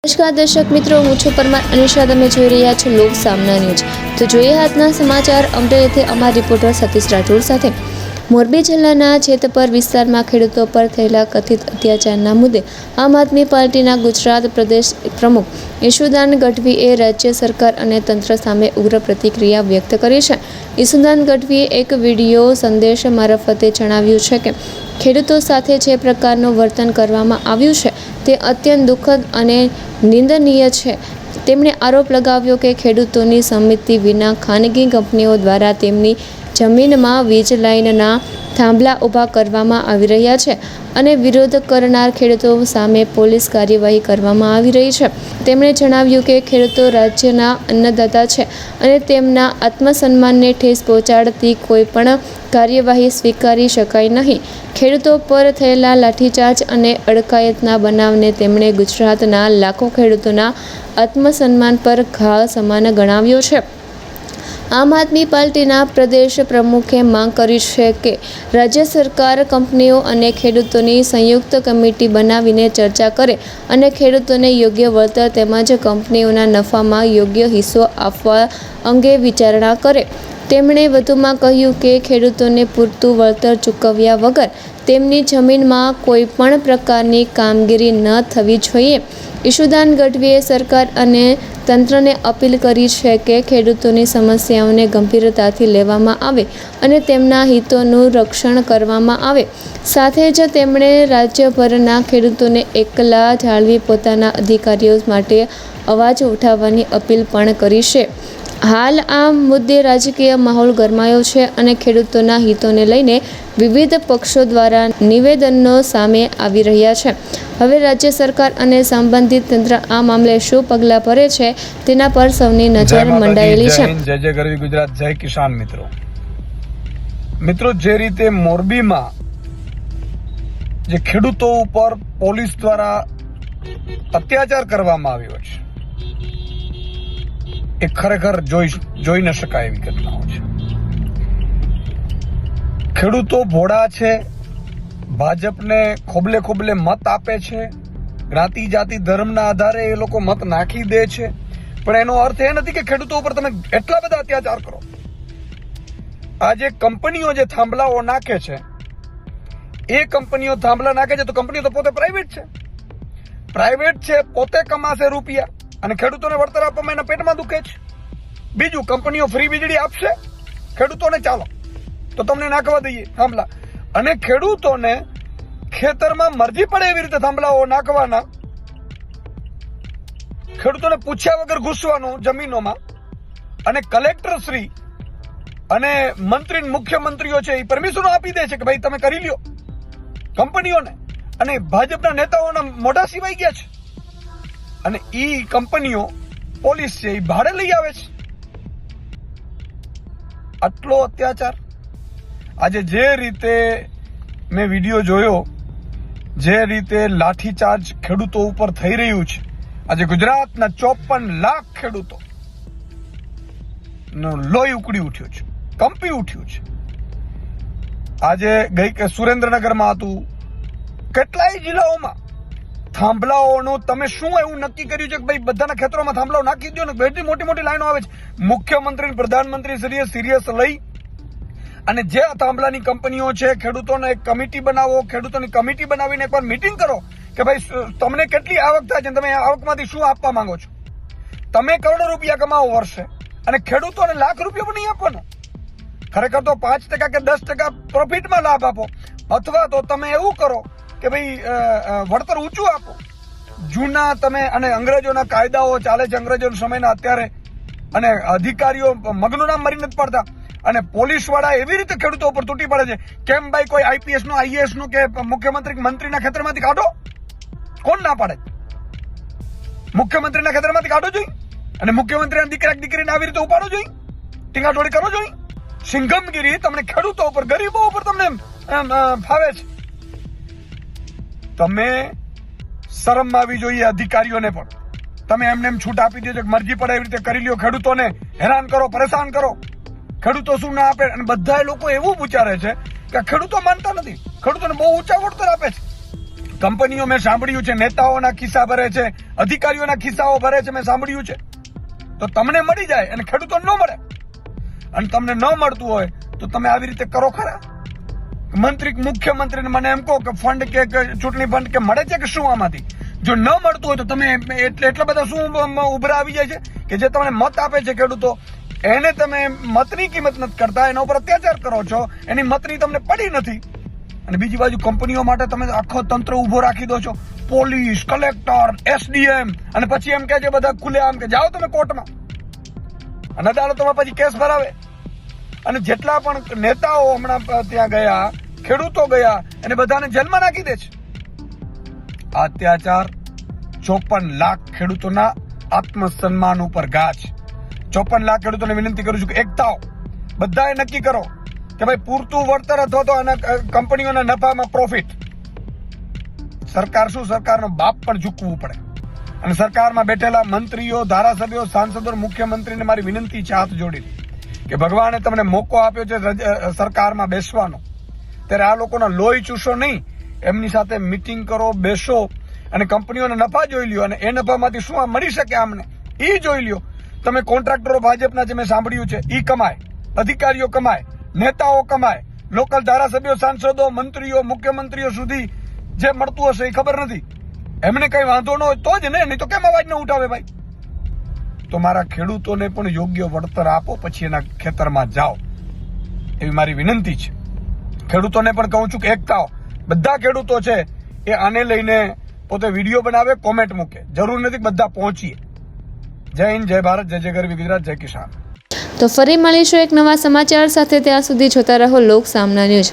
નમસ્કાર દર્શક મિત્રો, હું છું પરમાર અનિશા. તમે જોઈ રહ્યા છો લોક સામના ન્યૂઝ. તો જોઈએ આજના સમાચાર. અમરેલીથી અમારા રિપોર્ટર સતીશ રાઠોડ સાથે. મોરબી જિલ્લાના જેતપર વિસ્તારમાં ખેડૂતો પર થયેલા કથિત અત્યાચારના મુદ્દે આમ આદમી પાર્ટીના ગુજરાત પ્રદેશ પ્રમુખ ઈશુદાન ગઢવીએ રાજ્ય સરકાર અને તંત્ર સામે ઉગ્ર પ્રતિક્રિયા વ્યક્ત કરી છે. ઈશુદાન ગઢવીએ એક વિડીયો સંદેશ મારફતે જણાવ્યું છે કે ખેડૂતો સાથે જે પ્રકારનું વર્તન કરવામાં આવ્યું છે તે અત્યંત દુઃખદ અને નિંદનીય છે. તેમણે આરોપ લગાવ્યો કે ખેડૂતોની સંમતિ વિના ખાનગી કંપનીઓ દ્વારા તેમની જમીનમાં વીજ લાઇનના થાંભલા ઊભા કરવામાં આવી રહ્યા છે અને વિરોધ કરનાર ખેડૂતો સામે પોલીસ કાર્યવાહી કરવામાં આવી રહી છે. તેમણે જણાવ્યું કે ખેડૂતો રાજ્યના અન્નદાતા છે અને તેમના આત્મસન્માનને ઠેસ પહોંચાડતી કોઈપણ કાર્યવાહી સ્વીકારી શકાય નહીં. ખેડૂતો પર થયેલા લાઠીચાર્જ અને અડકાયતના બનાવને તેમણે ગુજરાતના લાખો ખેડૂતોના આત્મસન્માન પર ઘા સમાન ગણાવ્યો છે. આમ આદમી પાર્ટીના પ્રદેશ પ્રમુખે માંગ કરી છે કે રાજ્ય સરકાર કંપનીઓ અને ખેડૂતોની સંયુક્ત કમિટી બનાવીને ચર્ચા કરે અને ખેડૂતોને યોગ્ય વળતર તેમજ કંપનીઓના નફામાં યોગ્ય હિસ્સો આપવા અંગે વિચારણા કરે. તેમણે વધુમાં કહ્યું કે ખેડૂતોને પૂરતું વળતર ચૂકવ્યા વગર તેમની જમીનમાં કોઈપણ પ્રકારની કામગીરી ન થવી જોઈએ. ઈશુદાન ગઢવીએ સરકાર અને તંત્રને અપીલ કરી છે કે ખેડૂતોની સમસ્યાઓને ગંભીરતાથી લેવામાં આવે અને તેમના હિતોનું રક્ષણ કરવામાં આવે. સાથે જ તેમણે રાજ્યભરના ખેડૂતોને એકલા જાળવી પોતાના અધિકારીઓ માટે અવાજ ઉઠાવવાની અપીલ પણ કરી છે. હાલ આ મુદ્દે રાજકીય માહોલ ગરમાયો છે અને ખેડૂતોના હિતોને લઈને વિવિધ પક્ષો દ્વારા નિવેદનો સામે આવી રહ્યા છે. હવે રાજ્ય સરકાર અને સંબંધિત તંત્ર આ મામલે શું પગલાં ભરે છે તેના પર સૌની નજર મંડાયેલી છે. જય જય ગરવી ગુજરાત, જય કિસાન. મિત્રો જે રીતે મોરબીમાં જે ખેડૂતો ઉપર પોલીસ દ્વારા અત્યાચાર કરવામાં આવ્યો છે એ ખરેખર જોઈ ન શકાય એવી ઘટનાઓ છે. ખેડૂતો ભોળા છે, ભાજપને ખોબલે ખોબલે મત આપે છે, જ્ઞાતિ જાતિ ધર્મના આધારે એ લોકો મત નાખી દે છે, પણ એનો અર્થ એ નથી કે ખેડૂતો ઉપર તમે એટલા બધા અત્યાચાર કરો. આજે કંપનીઓ જે થાંભલાઓ નાખે છે, એ કંપનીઓ થાંભલા નાખે છે તો કંપનીઓ તો પોતે પ્રાઇવેટ છે, પોતે કમાશે રૂપિયા અને ખેડૂતોને વળતર આપવામાં એના પેટમાં દુખે છે. બીજું, કંપનીઓ ફ્રી વીજળી આપશે ખેડૂતોને, ચાલો તો તમને નાખવા દઈએ થાંભલા. અને ખેડૂતોને ખેતરમાં મરજી પડે એવી રીતે થાંભલાઓ નાખવાના, ખેડૂતોને પૂછ્યા વગર ઘૂસવાનું જમીનોમાં, અને કલેક્ટર શ્રી અને મંત્રી મુખ્યમંત્રીઓ છે એ પરમિશનો આપી દે છે કે ભાઈ તમે કરી લ્યો કંપનીઓને, અને ભાજપના નેતાઓના મોઢા સિવાય ગયા છે. અને ઈ કંપનીઓ પોલીસ છે એ ભાડે લઈ આવે છે. આટલો અત્યાચાર. આજે જે રીતે મેં વિડીયો જોયો, જે રીતે લાઠીચાર્જ ખેડૂતો ઉપર થઈ રહ્યું છે, આજે ગુજરાતના 54 લાખ ખેડૂતો લોહી ઉકળી ઉઠ્યું છે, કંપી ઉઠ્યું છે. આજે ગઈ સુરેન્દ્રનગરમાં હતું, કેટલાય જિલ્લાઓમાં થાંભલાઓનું તમે શું એવું નક્કી કર્યું છે કે ભાઈ બધાના ખેતરોમાં થાંભલાઓ નાખી દો ને? એટલી મોટી મોટી લાઈનો આવે છે. મુખ્યમંત્રી પ્રધાનમંત્રી શ્રીએ સિરિયસ લઈ અને જે થાંભલાની કંપનીઓ છે, ખેડૂતોને એક કમિટી બનાવો, ખેડૂતોની કમિટી બનાવીને એકવાર મીટિંગ કરો કે ભાઈ તમને કેટલી આવક થાય છે, તમે આવકમાંથી શું આપવા માંગો છો. તમે કરોડો રૂપિયા કમાવો વર્ષે અને ખેડૂતોને લાખ રૂપિયા પણ નહીં આપવાનો. ખરેખર તો 5% કે 10% પ્રોફિટમાં લાભ આપો, અથવા તો તમે એવું કરો કે ભાઈ વળતર ઊંચું આપો. જૂના તમે અને અંગ્રેજોના કાયદાઓ ચાલે છે, અંગ્રેજોના સમયના અત્યારે, અને અધિકારીઓ મગનું નામ મરી નથી પડતા, અને પોલીસ વાળા એવી રીતે ખેડૂતો ઉપર તૂટી પડે છે. કેમ ભાઈ કોઈ આઈપીએસ નું, આઈએએસ નું કે મુખ્યમંત્રી મંત્રીના ખેતરમાંથી કાઢો? કોણ ના પાડે? મુખ્યમંત્રીના ખેતરમાંથી કાઢો જોઈએ, અને મુખ્યમંત્રીના દીકરીને આવી રીતે ઉપાડો જોઈએ, ટીંગાટોળી કરો જોઈએ. સિંઘમગીરી તમને ખેડૂતો ઉપર, ગરીબો ઉપર તમને ફાવે છે. તમે શરમ આવી જોઈએ અધિકારીઓને પણ. તમે એમને છૂટ આપી દો છો, મરજી પડે એવી રીતે કરી લ્યો, ખેડૂતોને હેરાન કરો, પરેશાન કરો. ખેડૂતો શું ના આપે? અને બધા લોકો એવું વિચારે છે કે ખેડૂતો માનતા નથી, ખેડૂતોને બહુ ઊંચા વળતર આપે છે. કંપનીઓ મેં સાંભળ્યું છે નેતાઓના ખિસ્સા ભરે છે, અધિકારીઓના ખિસ્સાઓ ભરે છે, મેં સાંભળ્યું છે. તો તમને મળી જાય અને ખેડૂતોને ન મળે, અને તમને ન મળતું હોય તો તમે આવી રીતે કરો ખરા? મુખ્યમંત્રીને મને એમ કહો કે ફંડ કે ચૂંટણી ફંડ કે મળે છે કે શું આમાંથી? જો ન મળતું હોય તો તમે એટલા બધા શું ઉભરા આવી જાય છે કે જે તમને મત આપે છે ખેડૂતો, એને તમે મતની કિંમત નથી કરતા, એના ઉપર અત્યાચાર કરો છો, એની મતની તમને પડી નથી. અને બીજી બાજુ કંપનીઓ માટે તમે આખો તંત્ર ઉભો રાખી દો છો, પોલીસ, કલેક્ટર, એસડીએમ, અને પછી એમ કે છે બધા ખુલે આમ કે જાઓ તમે કોર્ટમાં, અને અદાલતોમાં પછી કેસ ભરાવે. અને જેટલા પણ નેતાઓ હમણાં ત્યાં ગયા, ખેડૂતો ગયા, એને બધાને જેલમાં નાખી દે છે. આ અત્યાચાર 54 લાખ ખેડૂતોના આત્મસન્માન ઉપર ઘા છે. 54 લાખ ખેડૂતોને વિનંતી કરું છું કે એક થાઓ, બધાએ નક્કી કરો કે ભાઈ પૂરતું વળતર અથવા તો આના કંપનીઓના નફામાં પ્રોફિટ. સરકાર શું, સરકારનો બાપ પણ ઝૂકવું પડે. અને સરકારમાં બેઠેલા મંત્રીઓ, ધારાસભ્યો, સાંસદો, મુખ્યમંત્રીને મારી વિનંતી છે હાથ જોડી કે ભગવાને તમને મોકો આપ્યો છે સરકારમાં બેસવાનો, ત્યારે આ લોકોના લોહી ચૂસો નહીં, એમની સાથે મીટિંગ કરો, બેસો, અને કંપનીઓના નફા જોઈ લ્યો, અને એ નફામાંથી શું આ મળી શકે આમને એ જોઈ લ્યો. તમે કોન્ટ્રાક્ટરો ભાજપના જે મેં સાંભળ્યું છે એ કમાય, અધિકારીઓ કમાય, નેતાઓ કમાય, લોકલ ધારાસભ્યો, સાંસદો, મંત્રીઓ, મુખ્યમંત્રીઓ સુધી જે મળતું હશે એ ખબર નથી. એમને કઈ વાંધો ન હોય તો જ ને, નહીં તો કેમ અવાજ ન ઉઠાવે ભાઈ? તો મારા ખેડૂતોને પણ યોગ્ય વળતર આપો, પછી એના ખેતરમાં જાઓ, એવી મારી વિનંતી છે. ખેડૂતોને પણ કહું છું કે એક થાઓ. બધા ખેડૂતો છે એ આને લઈને પોતે વિડીયો બનાવે, કોમેન્ટ મૂકે, જરૂર નથી બધા પહોંચીએ. જય હિન્દ, જય ભારત, જય જય ગરવી ગુજરાત, જય કિસાન. તો ફરી મળીશું એક નવા સમાચાર સાથે. ત્યાં સુધી જોતા રહો લોક સામના ન્યૂઝ.